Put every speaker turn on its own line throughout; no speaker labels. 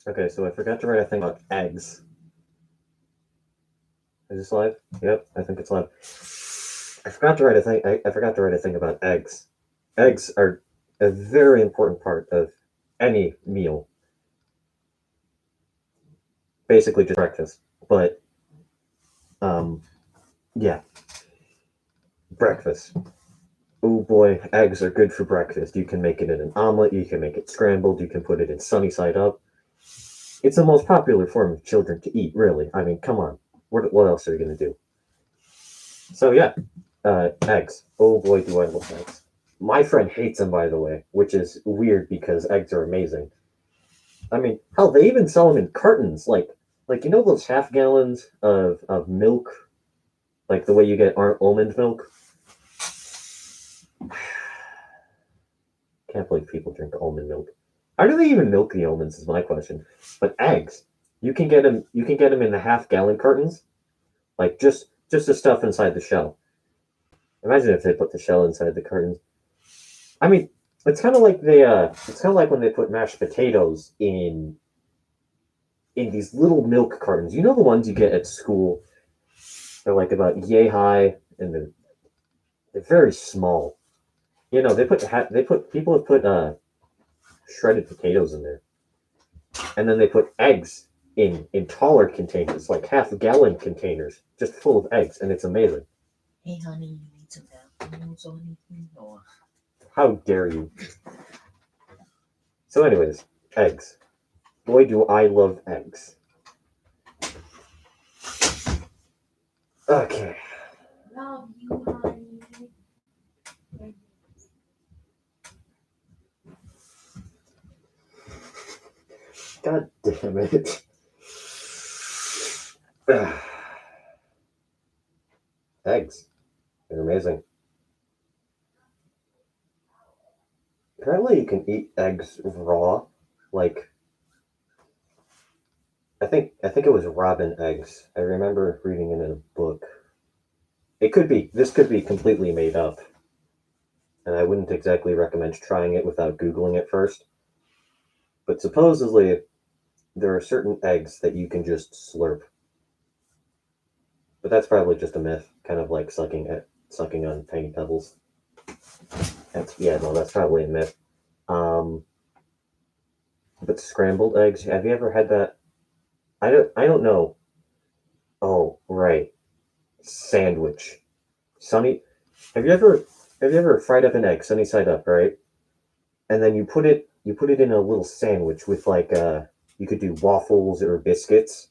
Okay, so I forgot to write a thing about eggs. Is this live? Yep, I think it's live. I forgot to write a thing. I forgot to write a thing about eggs. Eggs are a very important part of any meal. Basically, just breakfast. But um, yeah, breakfast. Oh boy, eggs are good for breakfast. You can make it in an omelet. You can make it scrambled. You can put it in sunny side up. It's the most popular form of children to eat. Really, I mean, come on. What else are you gonna do? So yeah, eggs. Oh boy, do I love eggs. My friend hates them, by the way, which is weird because eggs are amazing. I mean, hell, they even sell them in cartons, like you know those half gallons of milk, like the way you get almond milk. Can't believe people drink almond milk. How do they even milk the almonds? Is my question. But eggs, you can get them. You can get them in the half-gallon cartons, like just the stuff inside the shell. Imagine if they put the shell inside the cartons. I mean, it's kind of like it's kind of like when they put mashed potatoes in these little milk cartons. You know the ones you get at school. They're like about yay high, and they're very small. You know, they put people have put shredded potatoes in there, and then they put eggs in taller containers, like half-gallon containers, just full of eggs, and it's amazing.
Hey, honey, you need some apples or anything? Or
How dare you? So, anyways, eggs. Boy, do I love eggs. Okay.
love you, honey.
God damn it. Eggs. They're amazing. Apparently, you can eat eggs raw. Like, I think it was robin eggs. I remember reading it in a book. It could be. This could be completely made up, and I wouldn't exactly recommend trying it without Googling it first. But supposedly, there are certain eggs that you can just slurp. But that's probably just a myth, kind of like sucking on tiny pebbles. Yeah, no, that's probably a myth. Um, but scrambled eggs, have you ever had that? I don't know. Oh, right. Sandwich. Sunny have you ever fried up an egg sunny side up, right? And then you put it in a little sandwich with like you could do waffles or biscuits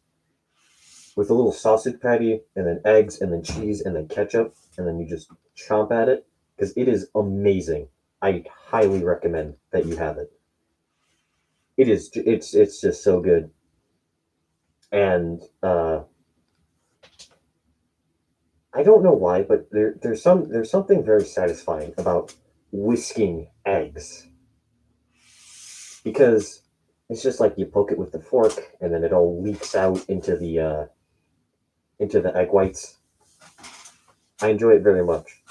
with a little sausage patty and then eggs and then cheese and then ketchup and then you just chomp at it because it is amazing. I highly recommend that you have it. It's just so good. And I don't know why, but there's something very satisfying about whisking eggs because it's just like you poke it with the fork and then it all leaks out into the egg whites. I enjoy it very much.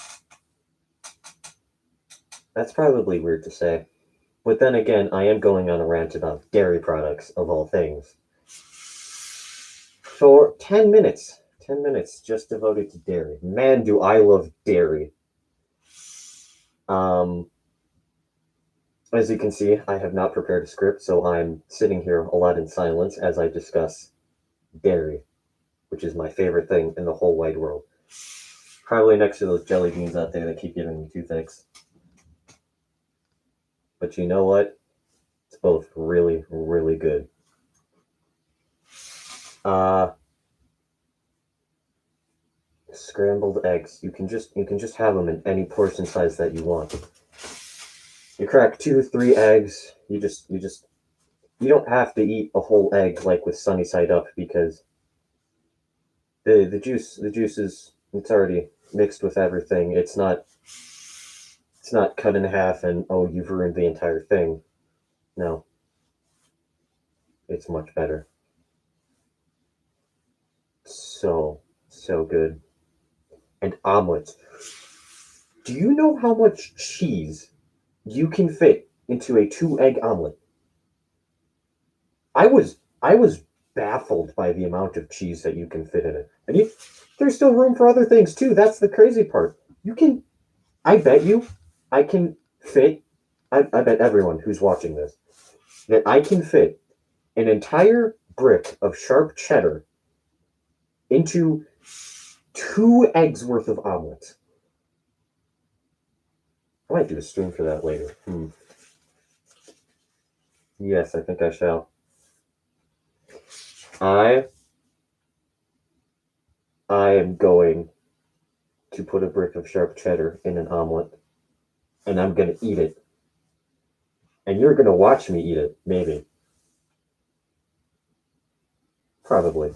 That's probably weird to say, but then again, I am going on a rant about dairy products of all things for 10 minutes. 10 minutes just devoted to dairy. Man, do I love dairy. Um, as you can see, I have not prepared a script, so I'm sitting here a lot in silence as I discuss dairy, which is my favorite thing in the whole wide world. Probably next to those jelly beans out there that keep giving me toothaches. But you know what? It's both really, really good. Uh, Scrambled eggs. You can just have them in any portion size that you want. You crack two, three eggs. You don't have to eat a whole egg like with sunny side up because the juice is it's already mixed with everything. It's not cut in half and oh you've ruined the entire thing. No, it's much better. So good. And omelets. Do you know how much cheese you can fit into a two egg omelet? I was baffled by the amount of cheese that you can fit in it. And there's still room for other things too. That's the crazy part. You can I bet you I can fit I bet everyone who's watching this that I can fit an entire brick of sharp cheddar into 2 eggs worth of omelets. I might do a stream for that later. Yes, I think I shall. I I am going to put a brick of sharp cheddar in an omelet, and I'm gonna eat it. And you're gonna watch me eat it, maybe. Probably.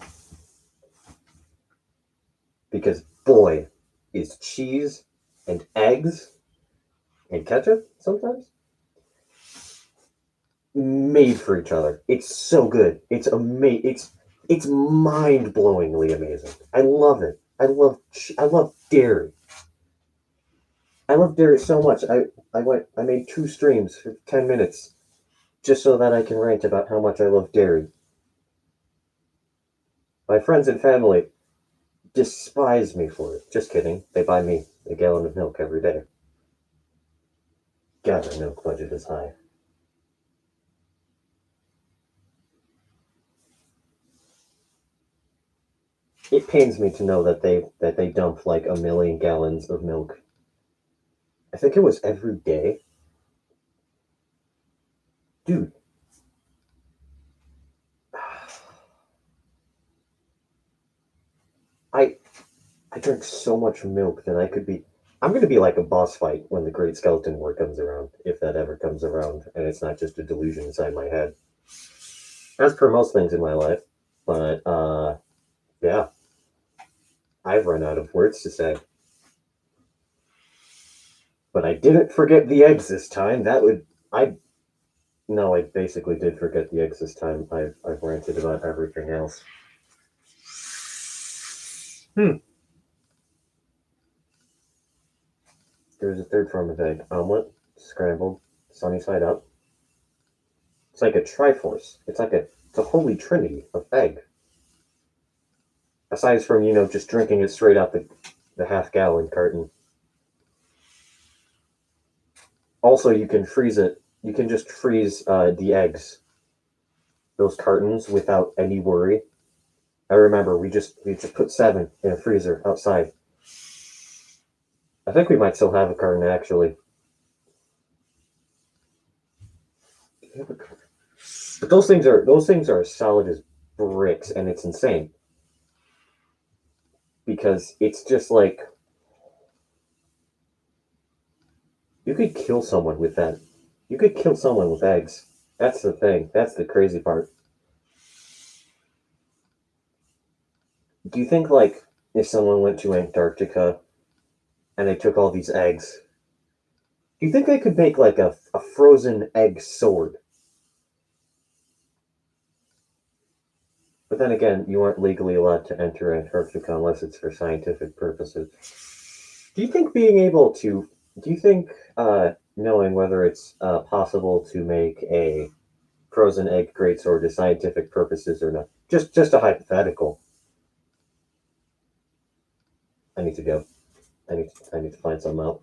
Because boy, is cheese and eggs and ketchup sometimes made for each other. It's so good. It's amazing. It's mind-blowingly amazing. I love it. I love dairy. I love dairy so much. I made 2 streams for 10 minutes just so that I can rant about how much I love dairy. My friends and family despise me for it. Just kidding. They buy me a gallon of milk every day. God, our milk budget is high. It pains me to know that they dump like 1 million gallons of milk. I think it was every day. Dude. I I drink so much milk that I'm gonna be like a boss fight when the Great Skeleton War comes around, if that ever comes around, and it's not just a delusion inside my head. As per most things in my life. But yeah. I've run out of words to say. But I didn't forget the eggs this time. That would I No, I basically did forget the eggs this time. I've ranted about everything else. There's a third form of egg. Omelet, scrambled, sunny side up. It's like a triforce. It's a holy trinity of egg. Aside from, just drinking it straight out the half-gallon carton. Also, you can freeze it. You can just freeze the eggs, those cartons, without any worry. I remember we just put 7 in a freezer outside. I think we might still have a carton actually. But those things are as solid as bricks, and it's insane because it's just like you could kill someone with that. You could kill someone with eggs. That's the thing. That's the crazy part. Do you think like if someone went to Antarctica and they took all these eggs, do you think they could make like a frozen egg sword? But then again, you aren't legally allowed to enter Antarctica unless it's for scientific purposes. Do you think being able to, do you think knowing whether it's possible to make a frozen egg greatsword to scientific purposes or not? Just a hypothetical. I need to go. I need to find something out.